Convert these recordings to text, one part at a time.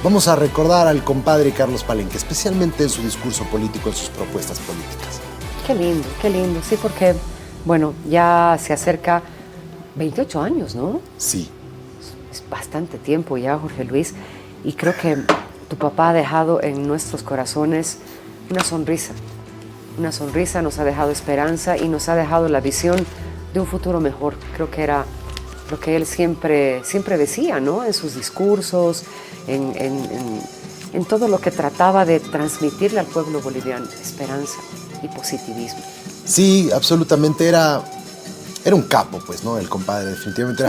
Vamos a recordar al compadre Carlos Palenque, especialmente en su discurso político, en sus propuestas políticas. Qué lindo, sí, porque, bueno, ya se acerca 28 años, ¿no? Sí. Es bastante tiempo ya, Jorge Luis, y creo que tu papá ha dejado en nuestros corazones una sonrisa. Una sonrisa, nos ha dejado esperanza y nos ha dejado la visión de un futuro mejor. Creo que era lo que él siempre decía, ¿no? En sus discursos, en todo lo que trataba de transmitirle al pueblo boliviano, esperanza y positivismo. Sí, absolutamente, era un capo, pues, ¿no? El compadre, definitivamente.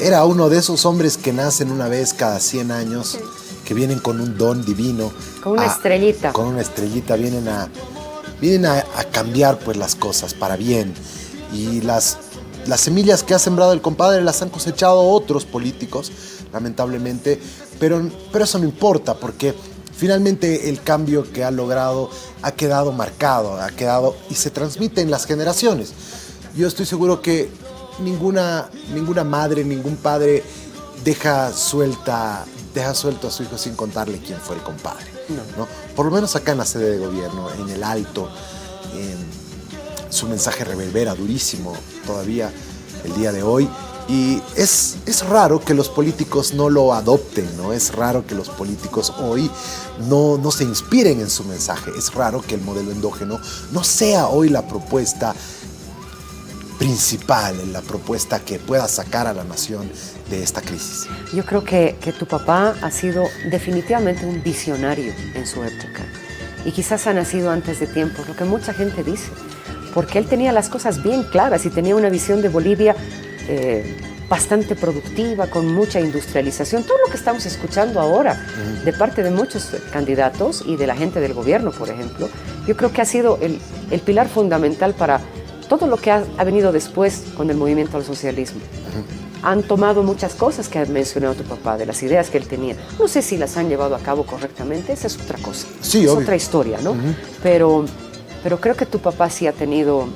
Era uno de esos hombres que nacen una vez cada 100 años, sí, que vienen con un don divino. Con una estrellita. Con una estrellita, vienen a cambiar, pues, las cosas para bien. Y las semillas que ha sembrado el compadre las han cosechado otros políticos, lamentablemente, pero eso no importa, porque finalmente el cambio que ha logrado ha quedado marcado, y se transmite en las generaciones. Yo estoy seguro que ninguna madre, ningún padre deja suelto a su hijo sin contarle quién fue el compadre, ¿no? Por lo menos acá en la sede de gobierno, en el Alto, su mensaje reverbera durísimo todavía el día de hoy. Y es raro que los políticos no lo adopten, ¿no? Es raro que los políticos hoy no se inspiren en su mensaje. Es raro que el modelo endógeno no sea hoy la propuesta principal, la propuesta que pueda sacar a la nación de esta crisis. Yo creo que tu papá ha sido definitivamente un visionario en su época. Y quizás ha nacido antes de tiempo, lo que mucha gente dice. Porque él tenía las cosas bien claras y tenía una visión de Bolivia bastante productiva, con mucha industrialización. Todo lo que estamos escuchando ahora de parte de muchos candidatos y de la gente del gobierno, por ejemplo, yo creo que ha sido el pilar fundamental para todo lo que ha venido después con el movimiento al socialismo. Han tomado muchas cosas que ha mencionado tu papá, de las ideas que él tenía. No sé si las han llevado a cabo correctamente, esa es otra cosa. Sí, es obvio. Otra historia, ¿no? Pero creo que tu papá sí ha tenido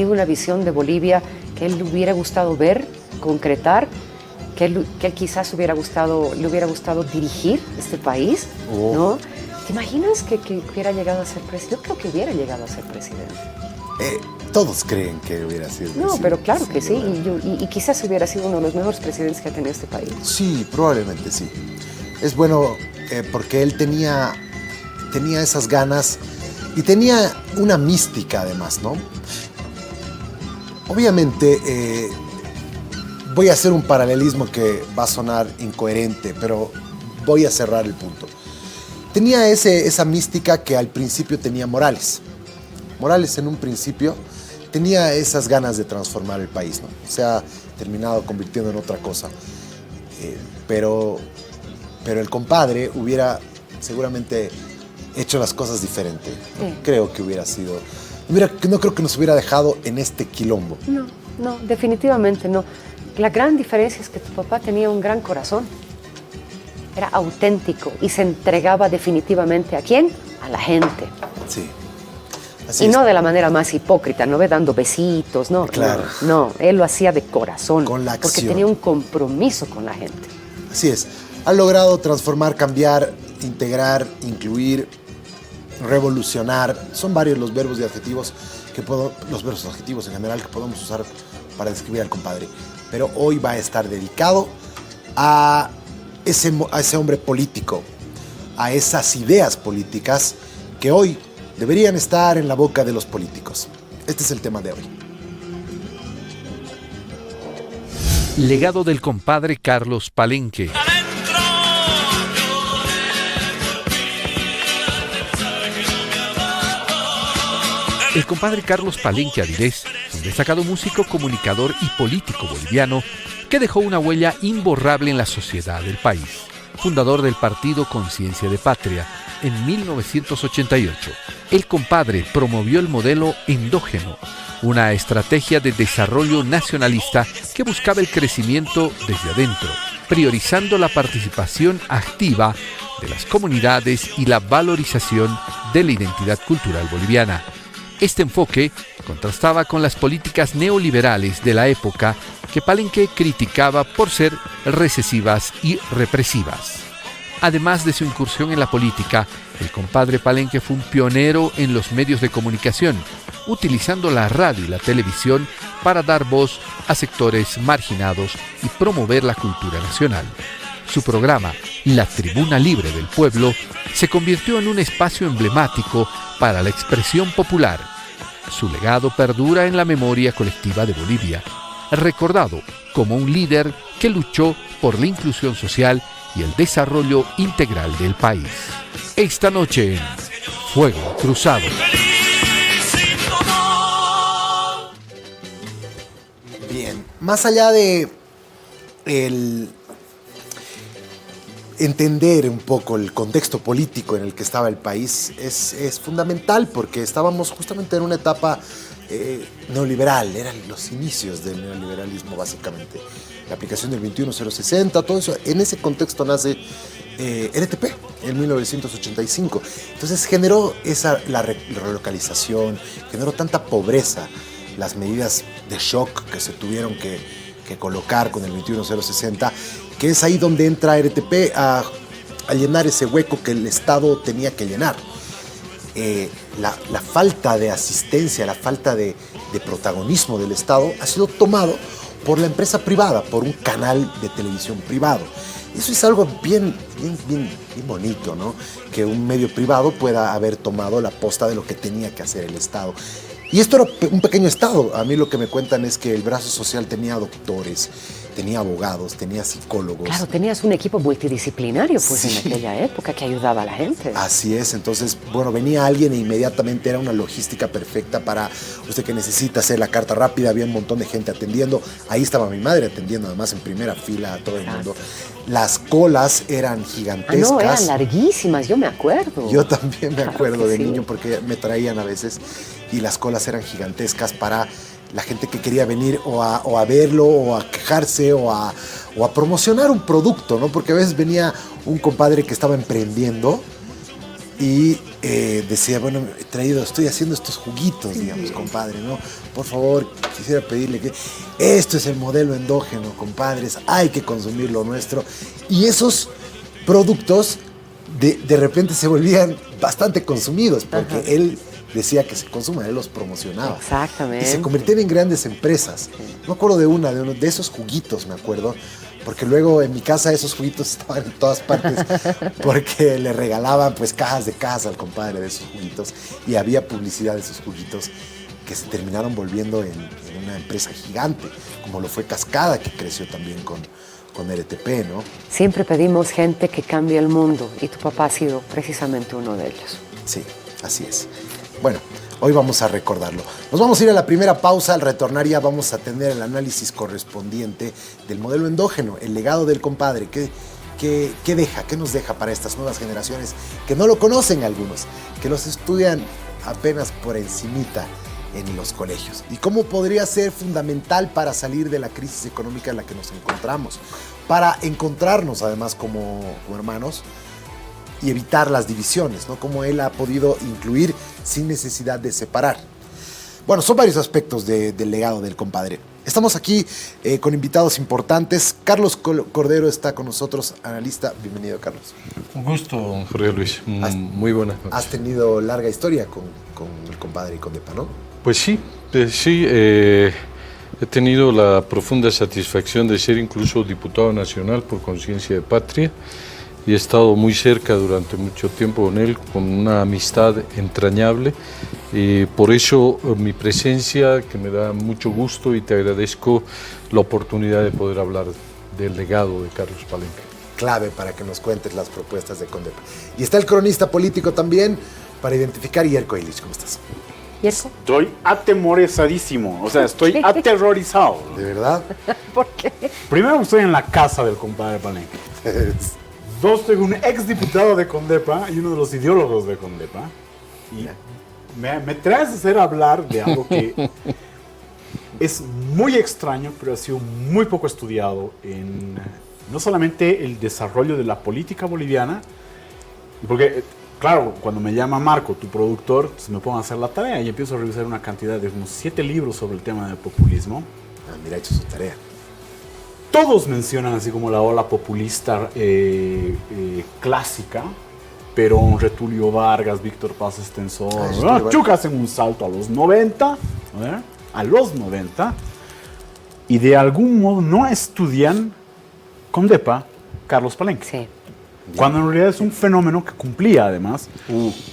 una visión de Bolivia que él le hubiera gustado ver, concretar, que él quizás le hubiera gustado dirigir este país, ¿no? ¿Te imaginas que hubiera llegado a ser presidente? Yo creo que hubiera llegado a ser presidente. Todos creen que hubiera sido presidente. No, pero claro que sí, y quizás hubiera sido uno de los mejores presidentes que ha tenido este país. Sí, probablemente sí. Es bueno porque él tenía esas ganas y tenía una mística además, ¿no? Obviamente voy a hacer un paralelismo que va a sonar incoherente, pero voy a cerrar el punto. Tenía esa mística que al principio tenía Morales. Morales en un principio tenía esas ganas de transformar el país, ¿no? Se ha terminado convirtiendo en otra cosa. Pero el compadre hubiera seguramente hecho las cosas diferente. ¿No? Creo que no creo que nos hubiera dejado en este quilombo. No, definitivamente no. La gran diferencia es que tu papá tenía un gran corazón. Era auténtico y se entregaba definitivamente ¿a quién? A la gente. Sí. Y no de la manera más hipócrita, no ve dando besitos, no. Claro. No, él lo hacía de corazón. Con la acción. Porque tenía un compromiso con la gente. Así es. Ha logrado transformar, cambiar, integrar, incluir, revolucionar. Son varios los verbos y adjetivos los verbos adjetivos en general que podemos usar para describir al compadre. Pero hoy va a estar dedicado a ese hombre político, a esas ideas políticas que hoy deberían estar en la boca de los políticos. Este es el tema de hoy. Legado del compadre Carlos Palenque. El compadre Carlos Palenque Avilés, un destacado músico, comunicador y político boliviano que dejó una huella imborrable en la sociedad del país. Fundador del partido Conciencia de Patria en 1988, el compadre promovió el modelo endógeno, una estrategia de desarrollo nacionalista que buscaba el crecimiento desde adentro, priorizando la participación activa de las comunidades y la valorización de la identidad cultural boliviana. Este enfoque contrastaba con las políticas neoliberales de la época que Palenque criticaba por ser recesivas y represivas. Además de su incursión en la política, el compadre Palenque fue un pionero en los medios de comunicación, utilizando la radio y la televisión para dar voz a sectores marginados y promover la cultura nacional. Su programa, La Tribuna Libre del Pueblo, se convirtió en un espacio emblemático para la expresión popular. Su legado perdura en la memoria colectiva de Bolivia, recordado como un líder que luchó por la inclusión social y el desarrollo integral del país. Esta noche en Fuego Cruzado. Bien, más allá de el entender un poco el contexto político en el que estaba el país es fundamental, porque estábamos justamente en una etapa neoliberal, eran los inicios del neoliberalismo básicamente, la aplicación del 21060, todo eso. En ese contexto nace RTP en 1985. Entonces generó la relocalización, generó tanta pobreza, las medidas de shock que se tuvieron que colocar con el 21060, que es ahí donde entra RTP a llenar ese hueco que el Estado tenía que llenar. La falta de asistencia, la falta de protagonismo del Estado ha sido tomado por la empresa privada, por un canal de televisión privado. Eso es algo bien bonito, ¿no? Que un medio privado pueda haber tomado la posta de lo que tenía que hacer el Estado. Y esto era un pequeño Estado. A mí lo que me cuentan es que el brazo social tenía doctores, tenía abogados, tenía psicólogos. Claro, tenías un equipo multidisciplinario pues, Sí. en aquella época que ayudaba a la gente. Así es, entonces, bueno, venía alguien e inmediatamente era una logística perfecta para usted que necesita hacer la carta rápida. Había un montón de gente atendiendo. Ahí estaba mi madre atendiendo, además, en primera fila a todo el mundo. Las colas eran gigantescas. No, eran larguísimas, yo me acuerdo. Yo también me acuerdo que de sí. niño, porque me traían a veces, y las colas eran gigantescas para la gente que quería venir o a verlo, o a quejarse, o a promocionar un producto, ¿no? Porque a veces venía un compadre que estaba emprendiendo y decía, bueno, estoy haciendo estos juguitos, digamos, compadre, ¿no? Por favor, quisiera pedirle que esto es el modelo endógeno, compadres, hay que consumir lo nuestro. Y esos productos de repente se volvían bastante consumidos, porque él decía que se consuma, él los promocionaba. Exactamente. Y se convirtieron en grandes empresas. Me acuerdo de uno de esos juguitos, me acuerdo, porque luego en mi casa esos juguitos estaban en todas partes, porque le regalaban pues cajas de casa al compadre de esos juguitos, y había publicidad de esos juguitos que se terminaron volviendo en una empresa gigante, como lo fue Cascada, que creció también con RTP, ¿no? Siempre pedimos gente que cambie el mundo y tu papá ha sido precisamente uno de ellos. Sí, así es. Bueno, hoy vamos a recordarlo. Nos vamos a ir a la primera pausa. Al retornar ya vamos a tener el análisis correspondiente del modelo endógeno, el legado del compadre. ¿Qué deja? ¿Qué nos deja para estas nuevas generaciones que no lo conocen algunos, que los estudian apenas por encimita en los colegios? ¿Y cómo podría ser fundamental para salir de la crisis económica en la que nos encontramos? Para encontrarnos además como hermanos y evitar las divisiones, ¿no? Cómo él ha podido incluir sin necesidad de separar. Bueno, son varios aspectos del legado del compadre. Estamos aquí con invitados importantes. Carlos Cordero está con nosotros, analista. Bienvenido, Carlos. Un gusto, Jorge Luis. Muy buenas noches. Has tenido larga historia con el compadre y con Depa, ¿no? Pues sí, he tenido la profunda satisfacción de ser incluso diputado nacional por Conciencia de Patria, y he estado muy cerca durante mucho tiempo con él, con una amistad entrañable. Por eso mi presencia, que me da mucho gusto, y te agradezco la oportunidad de poder hablar del legado de Carlos Palenque. Clave para que nos cuentes las propuestas de Condepa. Y está el cronista político también para identificar. Yerko Illich, ¿cómo estás? ¿Yerko? Estoy atemorizadísimo, o sea, estoy aterrorizado. ¿De verdad? ¿Por qué? Primero, estoy en la casa del compadre Palenque. Dos, soy un exdiputado de Condepa y uno de los ideólogos de Condepa. Y me traes a hacer hablar de algo que es muy extraño, pero ha sido muy poco estudiado en no solamente el desarrollo de la política boliviana, porque, claro, cuando me llama Marco, tu productor, pues me pongo a hacer la tarea y empiezo a revisar una cantidad de unos 7 libros sobre el tema del populismo. Ah, mira, ha hecho su tarea. todos mencionan así como la ola populista clásica, Perón, Getúlio Vargas, Víctor Paz Estenssoro, ¿no? Chuca hacen un salto a los 90, a los 90, y de algún modo no estudian Condepa Carlos Palenque. Sí. Cuando en realidad es un fenómeno que cumplía además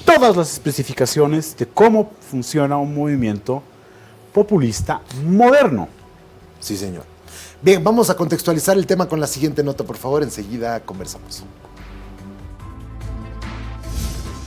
todas las especificaciones de cómo funciona un movimiento populista moderno. Sí, señor. Bien, vamos a contextualizar el tema con la siguiente nota, por favor. Enseguida conversamos.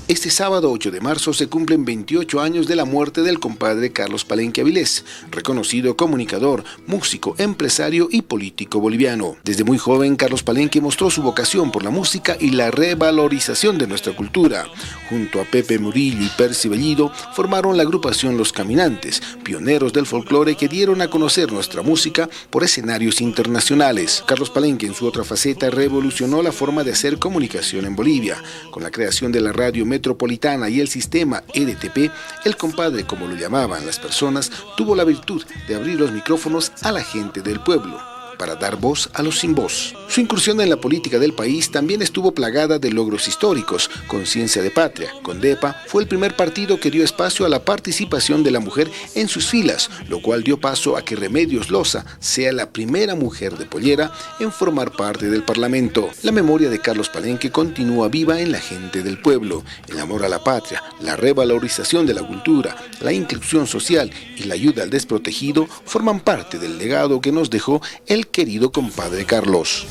Este sábado 8 de marzo se cumplen 28 años de la muerte del compadre Carlos Palenque Avilés, reconocido comunicador, músico, empresario y político boliviano. Desde muy joven, Carlos Palenque mostró su vocación por la música y la revalorización de nuestra cultura. Junto a Pepe Murillo y Percy Bellido, formaron la agrupación Los Caminantes, pioneros del folclore que dieron a conocer nuestra música por escenarios internacionales. Carlos Palenque, en su otra faceta, revolucionó la forma de hacer comunicación en Bolivia. Con la creación de la radio metropolitana y el sistema RTP, el compadre, como lo llamaban las personas, tuvo la virtud de abrir los micrófonos a la gente del pueblo para dar voz a los sin voz. Su incursión en la política del país también estuvo plagada de logros históricos. Conciencia de Patria, Condepa, fue el primer partido que dio espacio a la participación de la mujer en sus filas, lo cual dio paso a que Remedios Loza sea la primera mujer de pollera en formar parte del Parlamento. La memoria de Carlos Palenque continúa viva en la gente del pueblo. El amor a la patria, la revalorización de la cultura, la inclusión social y la ayuda al desprotegido forman parte del legado que nos dejó el querido compadre Carlos.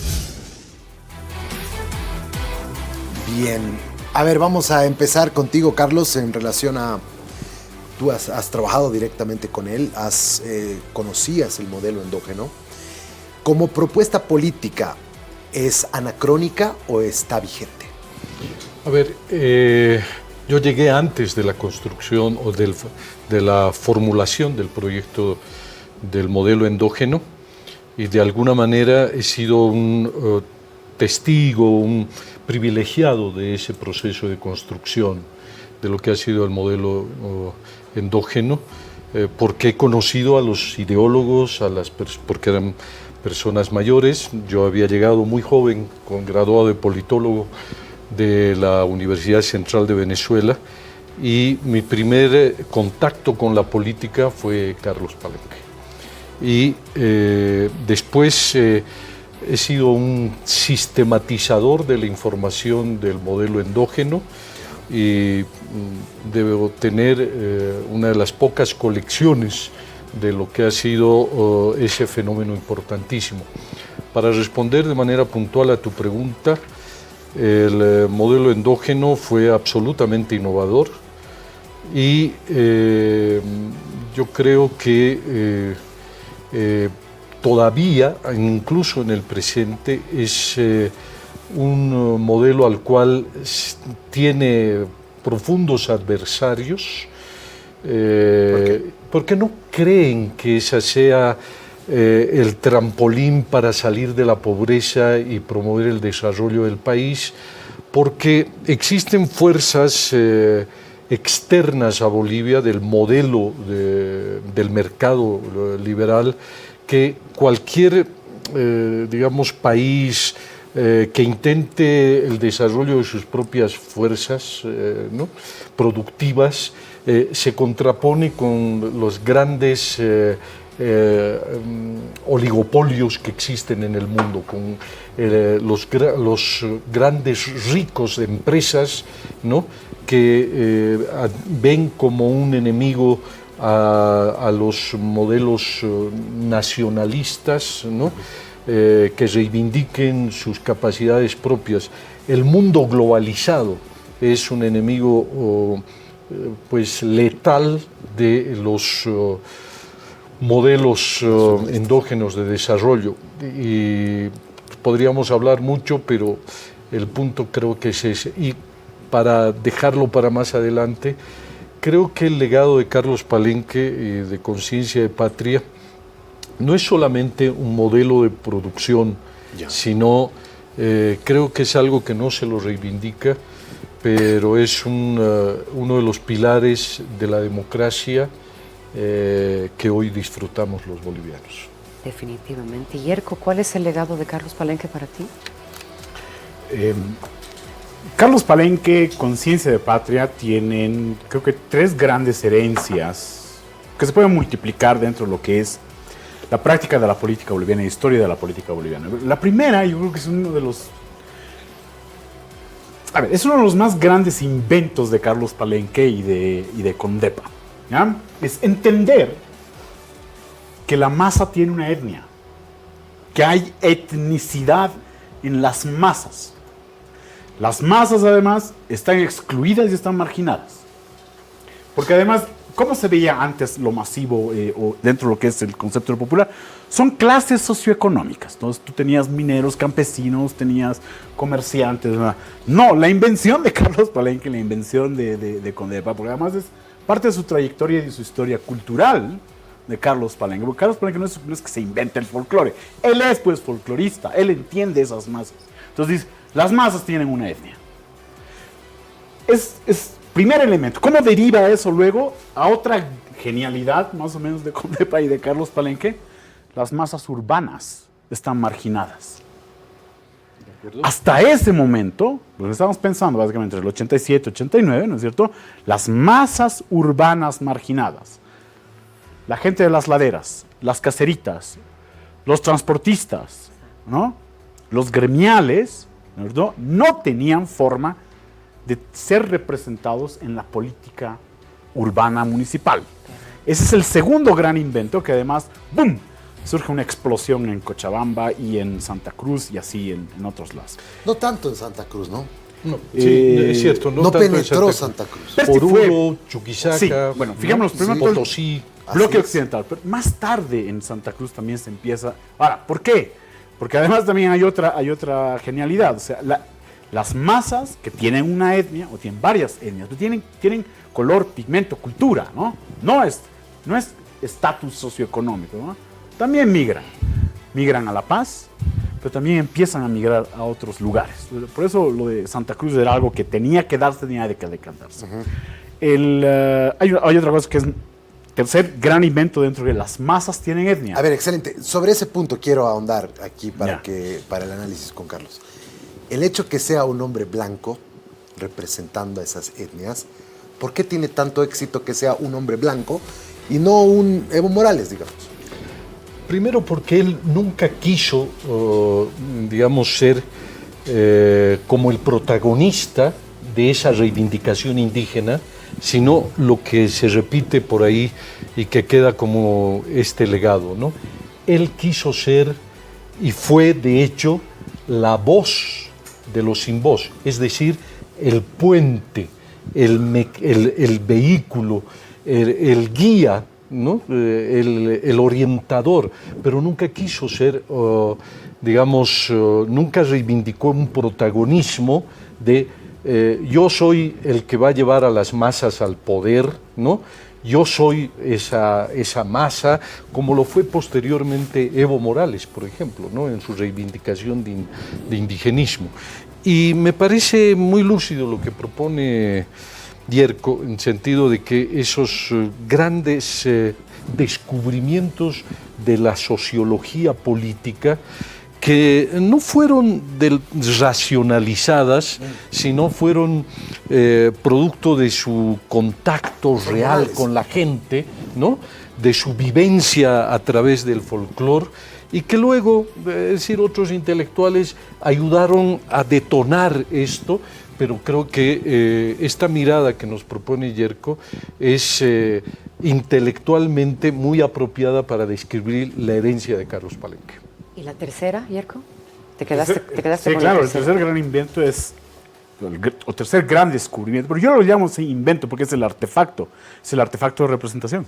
Bien. A ver, vamos a empezar contigo, Carlos, en relación a... Tú has trabajado directamente con él, conocías el modelo endógeno. Como propuesta política, ¿es anacrónica o está vigente? A ver, yo llegué antes de la construcción o de la formulación del proyecto del modelo endógeno, y de alguna manera he sido un testigo, un privilegiado de ese proceso de construcción de lo que ha sido el modelo endógeno, porque he conocido a los ideólogos, porque eran personas mayores. Yo había llegado muy joven, graduado de politólogo de la Universidad Central de Venezuela, y mi primer contacto con la política fue Carlos Palenque. Y después he sido un sistematizador de la información del modelo endógeno, y debo tener una de las pocas colecciones de lo que ha sido ese fenómeno importantísimo. Para responder de manera puntual a tu pregunta, el modelo endógeno fue absolutamente innovador, y yo creo que todavía, incluso en el presente, es un modelo al cual tiene profundos adversarios, porque no creen que esa sea el trampolín para salir de la pobreza y promover el desarrollo del país, porque existen fuerzas externas a Bolivia del modelo del mercado liberal, que cualquier digamos país que intente el desarrollo de sus propias fuerzas ¿no? productivas se contrapone con los grandes oligopolios que existen en el mundo, con los grandes ricos de empresas, ¿no? que ven como un enemigo a los modelos nacionalistas, ¿no? Que reivindiquen sus capacidades propias. El mundo globalizado es un enemigo pues letal de los modelos endógenos de desarrollo, y podríamos hablar mucho, pero el punto creo que es ese. Y para dejarlo para más adelante, creo que el legado de Carlos Palenque, de Conciencia de Patria, no es solamente un modelo de producción, sino creo que es algo que no se lo reivindica, pero es uno de los pilares de la democracia que hoy disfrutamos los bolivianos. Definitivamente. Yerko, ¿cuál es el legado de Carlos Palenque para ti? Carlos Palenque, Conciencia de Patria, tienen, creo que, 3 grandes herencias que se pueden multiplicar dentro de lo que es la práctica de la política boliviana y historia de la política boliviana. La primera, yo creo que es uno de los... es uno de los más grandes inventos de Carlos Palenque y de Condepa, ¿ya? Es entender que la masa tiene una etnia, que hay etnicidad en las masas. Las masas, además, están excluidas y están marginadas. Porque además, ¿cómo se veía antes lo masivo o dentro de lo que es el concepto de popular? Son clases socioeconómicas. Entonces, tú tenías mineros, campesinos, tenías comerciantes. ¿Verdad? No, la invención de Carlos Palenque, la invención de Condepa, porque además es parte de su trayectoria y de su historia cultural de Carlos Palenque. Porque Carlos Palenque no es que se invente el folclore. Él es, pues, folclorista. Él entiende esas masas. Entonces dice, las masas tienen una etnia. Es primer elemento. ¿Cómo deriva eso luego a otra genialidad, más o menos, de Condepa y de Carlos Palenque? Las masas urbanas están marginadas. Hasta ese momento, lo que estamos pensando básicamente entre el 87 y 89, ¿no es cierto? Las masas urbanas marginadas. La gente de las laderas, las caseritas, los transportistas, ¿no? Los gremiales, ¿no es cierto?, no tenían forma de ser representados en la política urbana municipal. Ese es el segundo gran invento que además, ¡boom!, surge una explosión en Cochabamba y en Santa Cruz y así en otros lados. No tanto en Santa Cruz, ¿no? No, sí, es cierto. No penetró Santa Cruz. Oruro, Chuquisaca, sí, bueno, fijémonos primero Potosí. Bloque occidental, pero más tarde en Santa Cruz también se empieza... Ahora, ¿por qué? Porque además también hay otra genialidad, o sea, las masas que tienen una etnia, o tienen varias etnias, tienen color, pigmento, cultura, ¿no? No es estatus socioeconómico, ¿no? También migran a La Paz, pero también empiezan a migrar a otros lugares. Por eso lo de Santa Cruz era algo que tenía que darse, tenía que decantarse. Hay otra cosa que es tercer gran invento dentro de las masas tienen etnia. A ver, excelente. Sobre ese punto quiero ahondar aquí para el análisis con Carlos. El hecho que sea un hombre blanco representando a esas etnias, ¿por qué tiene tanto éxito que sea un hombre blanco y no un Evo Morales, digamos? Primero porque él nunca quiso, digamos, ser como el protagonista de esa reivindicación indígena, sino lo que se repite por ahí y que queda como este legado, ¿no? Él quiso ser y fue, de hecho, la voz de los sin voz, es decir, el puente, el vehículo, el guía, ¿no? El orientador, pero nunca quiso ser, digamos, nunca reivindicó un protagonismo de yo soy el que va a llevar a las masas al poder, ¿no? Yo soy esa masa, como lo fue posteriormente Evo Morales, por ejemplo, ¿no?, en su reivindicación de indigenismo. Y me parece muy lúcido lo que propone Yerko, en sentido de que esos grandes descubrimientos de la sociología política, que no fueron racionalizadas, sino fueron producto de su contacto real con la gente, ¿no?, de su vivencia a través del folclore, y que luego, es decir, otros intelectuales ayudaron a detonar esto, pero creo que esta mirada que nos propone Yerko es intelectualmente muy apropiada para describir la herencia de Carlos Palenque. ¿Y la tercera, Yerko? ¿Te quedaste sí, con claro, la el tercer gran invento es, o tercer gran descubrimiento, pero yo lo llamo así invento porque es el artefacto de representación.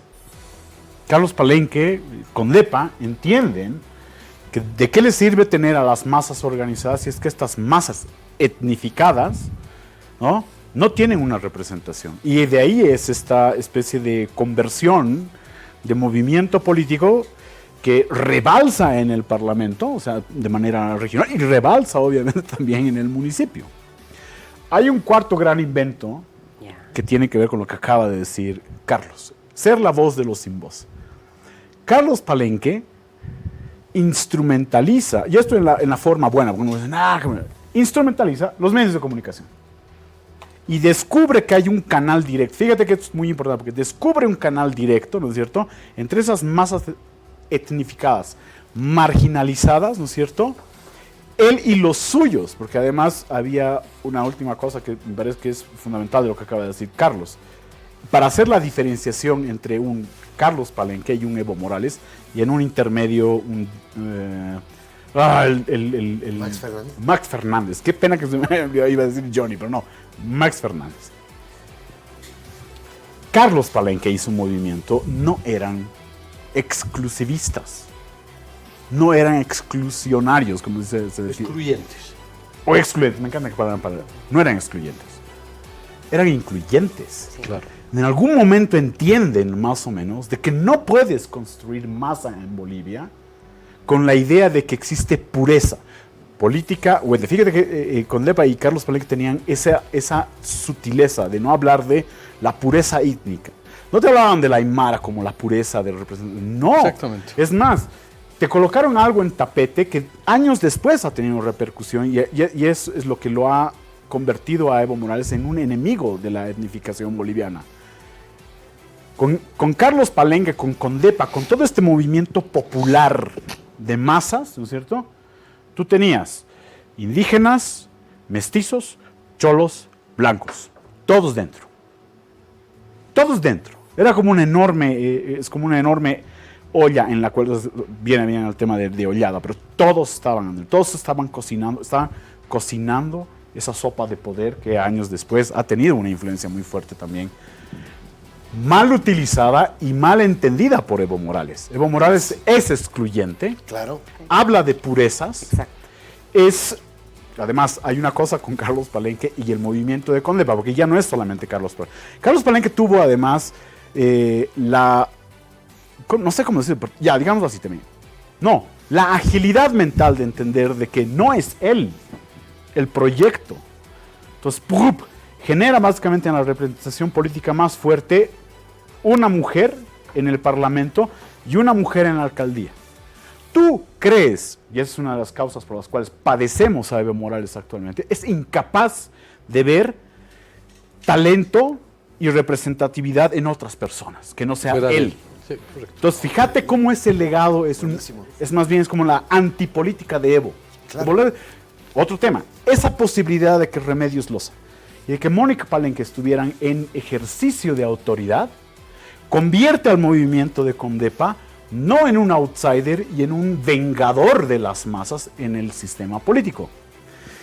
Carlos Palenque, Condepa, entienden que de qué les sirve tener a las masas organizadas si es que estas masas etnificadas, no tienen una representación. Y de ahí es esta especie de conversión de movimiento político que rebalsa en el Parlamento, o sea, de manera regional, y rebalsa obviamente también en el municipio. Hay un cuarto gran invento que tiene que ver con lo que acaba de decir Carlos, ser la voz de los sin voz. Carlos Palenque instrumentaliza, y esto en la forma buena, porque uno dice, instrumentaliza los medios de comunicación. Y descubre que hay un canal directo. Fíjate que esto es muy importante, porque descubre un canal directo, ¿no es cierto?, entre esas masas etnificadas, marginalizadas, ¿no es cierto?, él y los suyos, porque además había una última cosa que me parece que es fundamental de lo que acaba de decir Carlos. Para hacer la diferenciación entre un Carlos Palenque y un Evo Morales, y en un intermedio, Max Fernández. Max Fernández. Qué pena que se me iba a decir Johnny, pero no, Max Fernández. Carlos Palenque y su movimiento no eran exclusivistas, no eran exclusionarios, como se decía. Excluyentes. O excluyentes, me encanta que palabra. No eran excluyentes, eran incluyentes. Sí. Claro. En algún momento entienden más o menos de que no puedes construir masa en Bolivia con la idea de que existe pureza política. Bueno, fíjate que Condepa y Carlos Palenque tenían esa sutileza de no hablar de la pureza étnica. No te hablaban de la aymara como la pureza de representación. No. Exactamente. Es más, te colocaron algo en tapete que años después ha tenido repercusión y eso es lo que lo ha convertido a Evo Morales en un enemigo de la etnificación boliviana. Con Carlos Palenque, con Condepa, con todo este movimiento popular de masas, ¿no es cierto?, tú tenías indígenas, mestizos, cholos, blancos, todos dentro. Todos dentro. Era como una enorme olla en la cual viene bien el tema de ollada, pero todos estaban cocinando esa sopa de poder que años después ha tenido una influencia muy fuerte también, mal utilizada y mal entendida por Evo Morales. Evo Morales es excluyente, Claro. habla de purezas, Exacto. Además, hay una cosa con Carlos Palenque y el movimiento de Condepa, porque ya no es solamente Carlos Palenque. Carlos Palenque tuvo además no sé cómo decirlo, ya, digámoslo así también. No, la agilidad mental de entender de que no es él el proyecto. Entonces, ¡pup!, genera básicamente en la representación política más fuerte una mujer en el Parlamento y una mujer en la alcaldía. ¿Tú crees, y esa es una de las causas por las cuales padecemos a Evo Morales actualmente, es incapaz de ver talento y representatividad en otras personas, que no sea Fuera de él? Sí, correcto. Entonces, fíjate cómo ese legado es más bien es como la antipolítica de Evo. Claro. Otro tema, esa posibilidad de que Remedios Loza y de que Mónica Palenque estuvieran en ejercicio de autoridad, convierte al movimiento de Condepa no en un outsider y en un vengador de las masas en el sistema político.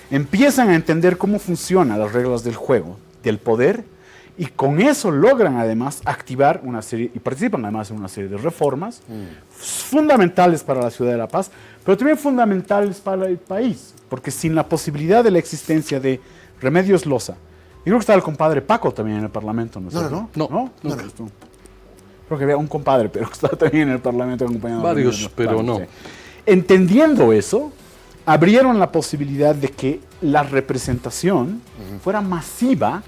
Empiezan a entender cómo funcionan las reglas del juego, del poder, y con eso logran además activar una serie, y participan además en una serie de reformas fundamentales para la ciudad de La Paz, pero también fundamentales para el país, porque sin la posibilidad de la existencia de Remedios Loza, y creo que estaba el compadre Paco también en el Parlamento, ¿no es cierto? No. Creo que había un compadre, pero que estaba también en el Parlamento acompañando. Varios, pero no. Sí. Entendiendo eso, abrieron la posibilidad de que la representación fuera masiva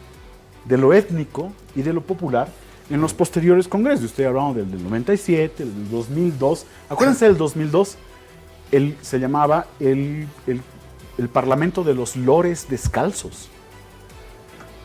de lo étnico y de lo popular en los posteriores congresos. Estoy hablando del 97, del 2002. Acuérdense del 2002, se llamaba el Parlamento de los Lores Descalzos.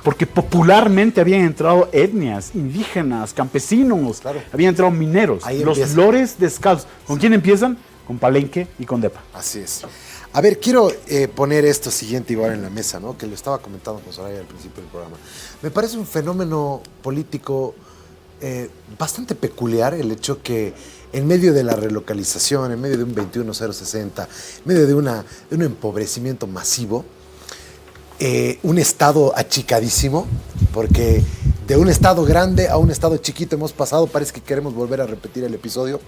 Porque popularmente habían entrado etnias, indígenas, campesinos, Claro. habían entrado mineros. Ahí Los empieza. Lores Descalzos. ¿Con quién empiezan? Con Palenque y con Depa. Así es. A ver, quiero poner esto siguiente igual en la mesa, ¿no? Que lo estaba comentando con Soraya al principio del programa. Me parece un fenómeno político bastante peculiar el hecho que en medio de la relocalización, en medio de un 21060, en medio de un empobrecimiento masivo, un estado achicadísimo, porque de un estado grande a un estado chiquito hemos pasado, parece que queremos volver a repetir el episodio,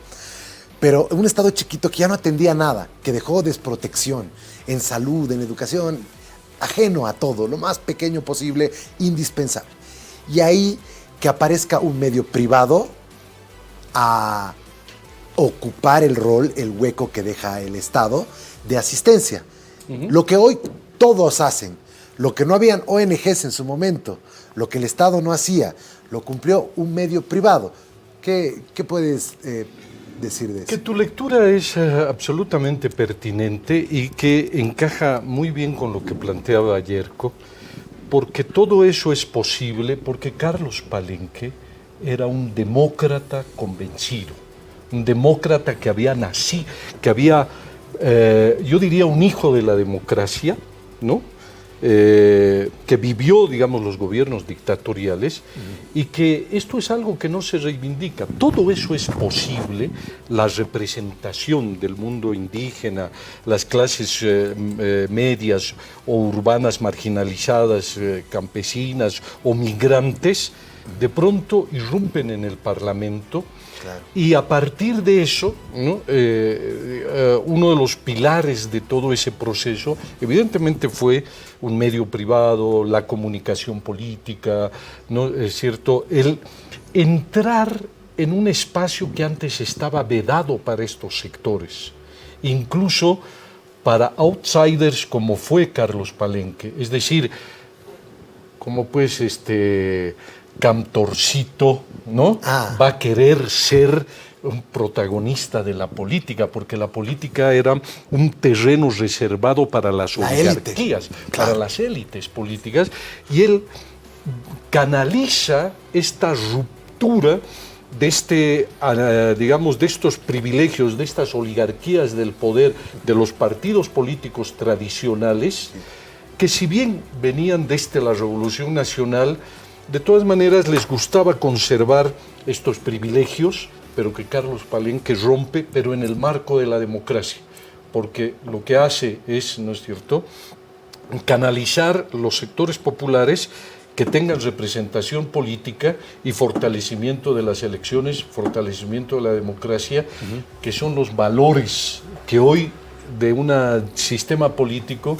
pero un estado chiquito que ya no atendía nada, que dejó desprotección en salud, en educación, ajeno a todo, lo más pequeño posible, indispensable. Y ahí que aparezca un medio privado a ocupar el rol, el hueco que deja el Estado de asistencia. Lo que hoy todos hacen, lo que no habían ONGs en su momento, lo que el Estado no hacía, lo cumplió un medio privado. ¿Qué puedes decir de eso? Que tu lectura es absolutamente pertinente y que encaja muy bien con lo que planteaba Yerko, porque todo eso es posible porque Carlos Palenque era un demócrata convencido, un demócrata que había nacido, que había, yo diría, un hijo de la democracia, ¿no? Que vivió, digamos, los gobiernos dictatoriales y que esto es algo que no se reivindica. Todo eso es posible, la representación del mundo indígena, las clases medias o urbanas marginalizadas, campesinas o migrantes, de pronto irrumpen en el Parlamento. Claro. Y a partir de eso, ¿no? Uno de los pilares de todo ese proceso, evidentemente, fue un medio privado, la comunicación política, ¿no? Es cierto, el entrar en un espacio que antes estaba vedado para estos sectores, incluso para outsiders como fue Carlos Palenque, es decir, como pues Cantorcito, ¿no? Va a querer ser un protagonista de la política, porque la política era un terreno reservado para las oligarquías, para las élites políticas, y él canaliza esta ruptura de digamos, de estos privilegios, de estas oligarquías del poder de los partidos políticos tradicionales, que si bien venían desde la Revolución Nacional, de todas maneras les gustaba conservar estos privilegios, pero que Carlos Palenque rompe, pero en el marco de la democracia, porque lo que hace es, ¿no es cierto?, canalizar los sectores populares que tengan representación política y fortalecimiento de las elecciones, fortalecimiento de la democracia, que son los valores que hoy de un sistema político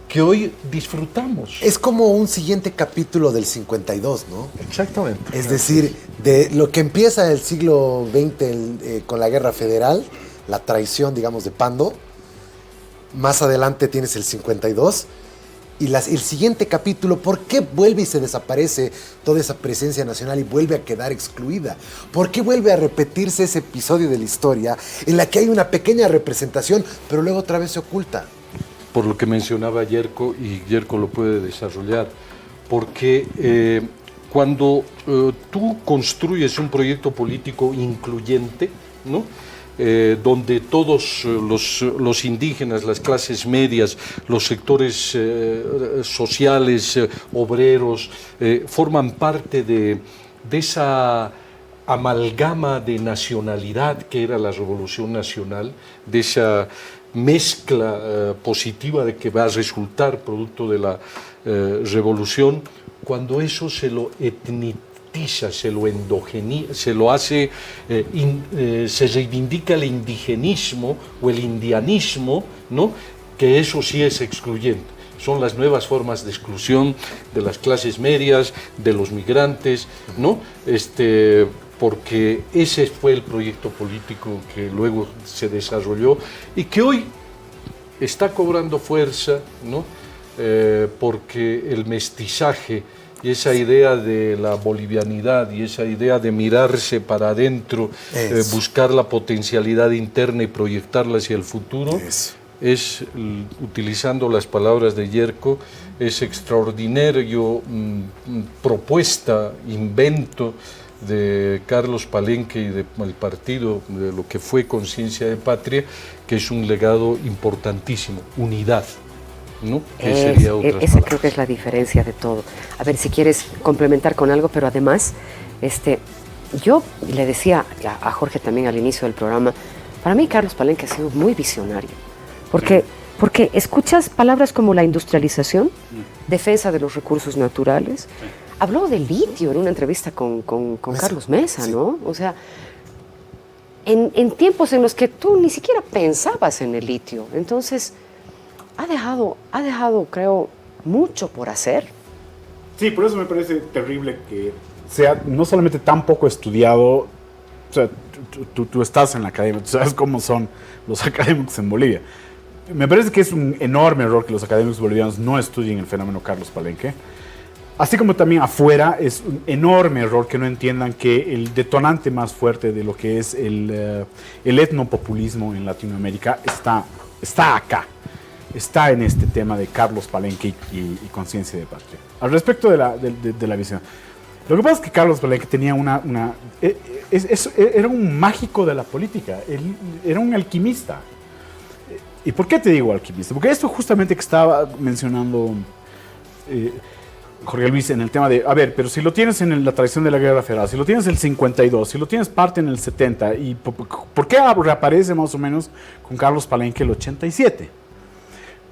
que hoy disfrutamos. Es como un siguiente capítulo del 52, ¿no? Exactamente. Es decir, de lo que empieza el siglo XX con la Guerra Federal, la traición, digamos, de Pando, más adelante tienes el 52, y el siguiente capítulo, ¿por qué vuelve y se desaparece toda esa presencia nacional y vuelve a quedar excluida? ¿Por qué vuelve a repetirse ese episodio de la historia en la que hay una pequeña representación, pero luego otra vez se oculta? Por lo que mencionaba Yerko, y Yerko lo puede desarrollar, porque cuando tú construyes un proyecto político incluyente, ¿no? Donde todos los indígenas, las clases medias, los sectores sociales, obreros, forman parte de esa amalgama de nacionalidad que era la Revolución Nacional, de esa mezcla positiva de que va a resultar producto de la revolución, cuando eso se lo etnitiza, se lo endogeniza, se lo hace, se reivindica el indigenismo o el indianismo, ¿no? Que eso sí es excluyente. Son las nuevas formas de exclusión de las clases medias, de los migrantes, ¿no? Porque ese fue el proyecto político que luego se desarrolló y que hoy está cobrando fuerza, ¿no? Porque el mestizaje y esa idea de la bolivianidad y esa idea de mirarse para adentro, buscar la potencialidad interna y proyectarla hacia el futuro, es, utilizando las palabras de Yerko, es extraordinario propuesta, invento de Carlos Palenque y del partido, de lo que fue Conciencia de Patria, que es un legado importantísimo, unidad, ¿no? Que sería esa creo que es la diferencia de todo. A ver, si quieres complementar con algo, pero además, yo le decía a Jorge también al inicio del programa, para mí Carlos Palenque ha sido muy visionario, porque escuchas palabras como la industrialización, defensa de los recursos naturales. Habló de litio en una entrevista con Carlos Mesa, ¿no? O sea, en tiempos en los que tú ni siquiera pensabas en el litio. Entonces, ha dejado, creo, mucho por hacer. Sí, por eso me parece terrible que sea no solamente tan poco estudiado. O sea, tú estás en la academia, tú sabes cómo son los académicos en Bolivia. Me parece que es un enorme error que los académicos bolivianos no estudien el fenómeno Carlos Palenque. Así como también afuera es un enorme error que no entiendan que el detonante más fuerte de lo que es el etnopopulismo en Latinoamérica está acá. Está en este tema de Carlos Palenque y conciencia de patria. Al respecto de la visión. Lo que pasa es que Carlos Palenque tenía era un mágico de la política. Él era un alquimista. ¿Y por qué te digo alquimista? Porque esto justamente que estaba mencionando Jorge Luis en el tema de, a ver, pero si lo tienes en la tradición de la Guerra Federal, si lo tienes en el 52, si lo tienes parte en el 70, ¿y por qué reaparece más o menos con Carlos Palenque el 87?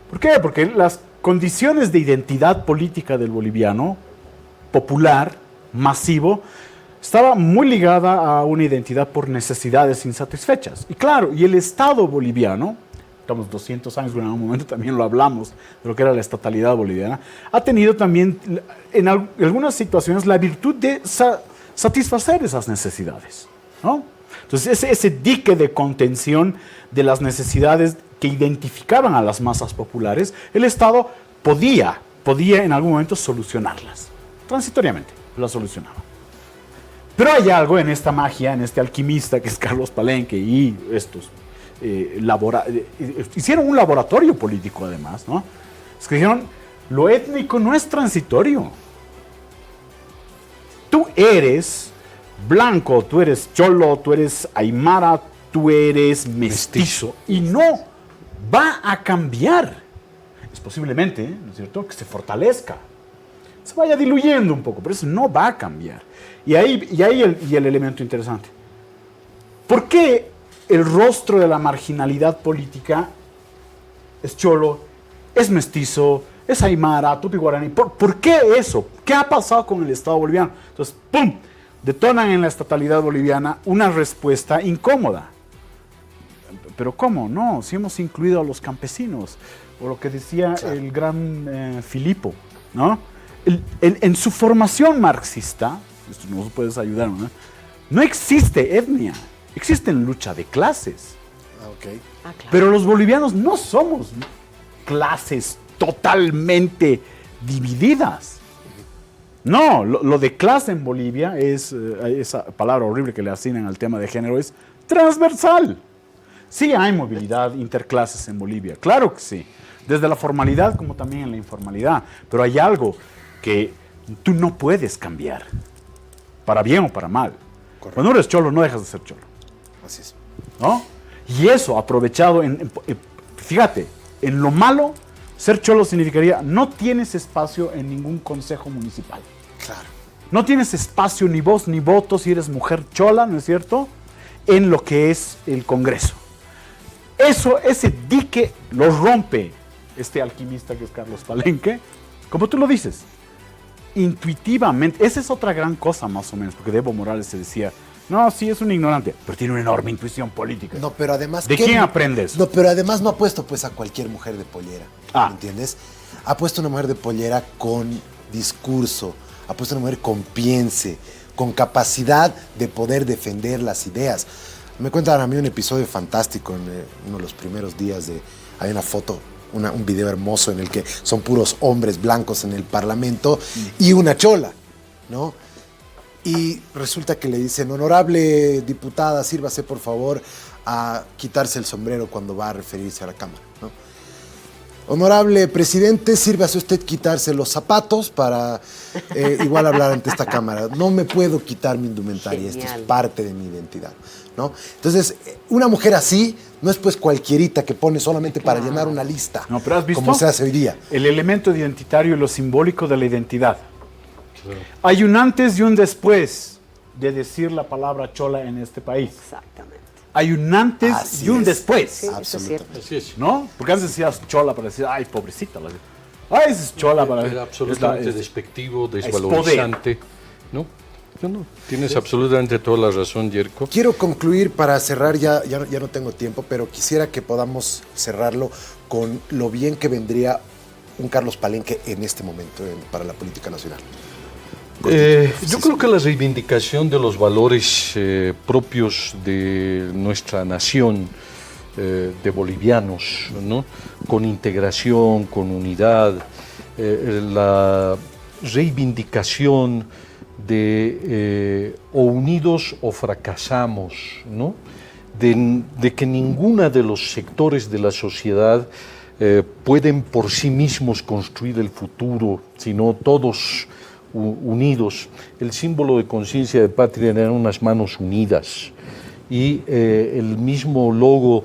¿Por qué? Porque las condiciones de identidad política del boliviano, popular, masivo, estaba muy ligada a una identidad por necesidades insatisfechas. Y claro, y el Estado boliviano, estamos 200 años, en algún momento también lo hablamos, de lo que era la estatalidad boliviana, ha tenido también en algunas situaciones la virtud de satisfacer esas necesidades, ¿no? Entonces ese dique de contención de las necesidades que identificaban a las masas populares, el Estado podía en algún momento solucionarlas, transitoriamente las solucionaba. Pero hay algo en esta magia, en este alquimista que es Carlos Palenque y estos hicieron un laboratorio político además, ¿no? Es que dijeron, lo étnico no es transitorio. Tú eres blanco, tú eres cholo, tú eres aymara, tú eres mestizo y no va a cambiar. Es posiblemente, ¿no es cierto?, que se fortalezca, se vaya diluyendo un poco, pero eso no va a cambiar. Y ahí el elemento interesante. ¿Por qué el rostro de la marginalidad política es cholo, es mestizo, es aymara, tupi guaraní? ¿Por qué eso? ¿Qué ha pasado con el Estado boliviano? Entonces, ¡pum!, detonan en la estatalidad boliviana una respuesta incómoda. ¿Pero cómo? No, si hemos incluido a los campesinos, o lo que decía el gran Filipo, ¿no? En su formación marxista, esto nos puedes ayudar, ¿no? No existe etnia. Existe lucha de clases. Okay. Claro. Pero los bolivianos no somos clases totalmente divididas. No, lo de clase en Bolivia es, esa palabra horrible que le asignan al tema de género, es transversal. Sí hay movilidad interclases en Bolivia, claro que sí. Desde la formalidad como también en la informalidad. Pero hay algo que tú no puedes cambiar, para bien o para mal. Correcto. Cuando eres cholo, no dejas de ser cholo. Así es. ¿No? Y eso aprovechado fíjate, en lo malo, ser cholo significaría no tienes espacio en ningún consejo municipal. Claro. No tienes espacio ni voz ni voto si eres mujer chola, ¿no es cierto?, en lo que es el Congreso. Ese dique lo rompe este alquimista que es Carlos Palenque, como tú lo dices, intuitivamente. Esa es otra gran cosa más o menos, porque Evo Morales se decía, no, sí, es un ignorante, pero tiene una enorme intuición política. No, pero además... ¿De quién aprendes? No, pero además no ha puesto pues a cualquier mujer de pollera, ¿me entiendes? Ha puesto una mujer de pollera con discurso, ha puesto una mujer con piense, con capacidad de poder defender las ideas. Me cuentan a mí un episodio fantástico en uno de los primeros días hay una foto, un video hermoso en el que son puros hombres blancos en el Parlamento y una chola, ¿no? Y resulta que le dicen, honorable diputada, sírvase por favor a quitarse el sombrero cuando va a referirse a la Cámara, ¿no? Honorable presidente, sírvase usted quitarse los zapatos para igual hablar ante esta Cámara. No me puedo quitar mi indumentaria, esto es parte de mi identidad, ¿no? Entonces, una mujer así no es pues cualquierita que pone solamente para llenar una lista, no, pero ¿has visto? Como se hace hoy día. El elemento identitario y lo simbólico de la identidad. Hay un antes y un después de decir la palabra chola en este país. Exactamente. Hay un antes y un después. Sí, eso es cierto. Así es. ¿No? Porque antes decías chola para decir, ay, pobrecita. Ay, esa es chola para decir. Era absolutamente despectivo, desvalorizante. ¿No? No, tienes absolutamente toda la razón, Yerko. Quiero concluir para cerrar, ya no tengo tiempo, pero quisiera que podamos cerrarlo con lo bien que vendría un Carlos Palenque en este momento para la política nacional. Yo creo que la reivindicación de los valores propios de nuestra nación, de bolivianos, ¿no?, con integración, con unidad, reivindicación de o unidos o fracasamos, ¿no? De que ninguno de los sectores de la sociedad pueden por sí mismos construir el futuro, sino todos unidos. El símbolo de conciencia de patria eran unas manos unidas y el mismo logo,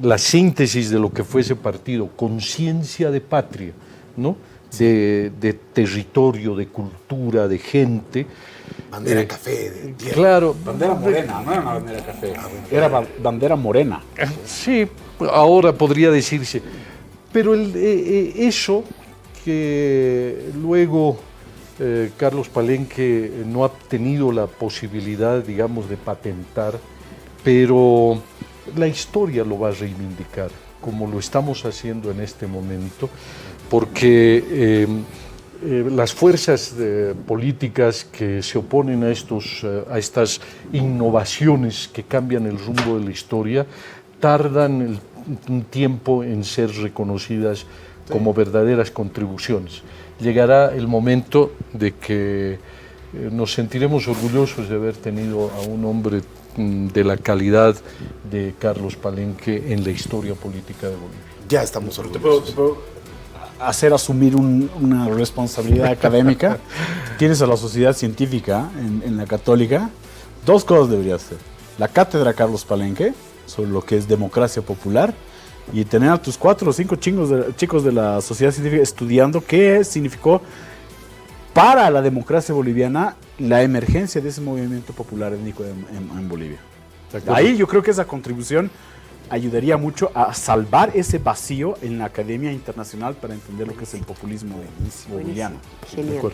la síntesis de lo que fue ese partido, conciencia de patria, ¿no? De territorio, de cultura, de gente. Bandera café, de tierra. Claro. Bandera morena, no era una bandera café, era bandera morena. Sí, ahora podría decirse. Pero eso que luego Carlos Palenque no ha tenido la posibilidad, digamos, de patentar, pero la historia lo va a reivindicar, como lo estamos haciendo en este momento, porque las fuerzas políticas que se oponen a estas innovaciones que cambian el rumbo de la historia tardan un tiempo en ser reconocidas como verdaderas contribuciones. Llegará el momento de que nos sentiremos orgullosos de haber tenido a un hombre de la calidad de Carlos Palenque en la historia política de Bolivia. Ya estamos orgullosos. ¿Te puedo hacer asumir una responsabilidad académica? Tienes a la sociedad científica en la Católica. Dos cosas deberías hacer. La cátedra Carlos Palenque, sobre lo que es democracia popular, y tener a tus 4 o 5 chicos de la sociedad científica estudiando qué significó para la democracia boliviana la emergencia de ese movimiento popular étnico en Bolivia. Ahí yo creo que esa contribución ayudaría mucho a salvar ese vacío en la academia internacional para entender lo que es el populismo boliviano. Genial.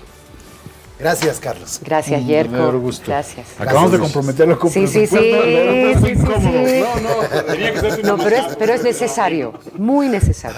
Gracias, Carlos. Gracias, Un Yerko. verdadero gusto. Gracias. Acabamos de comprometerlo con Sí, sí, sí. presupuesto. Sí, sí, Incómodo. sí. No, tenía que ser No, pero es necesario, muy necesario.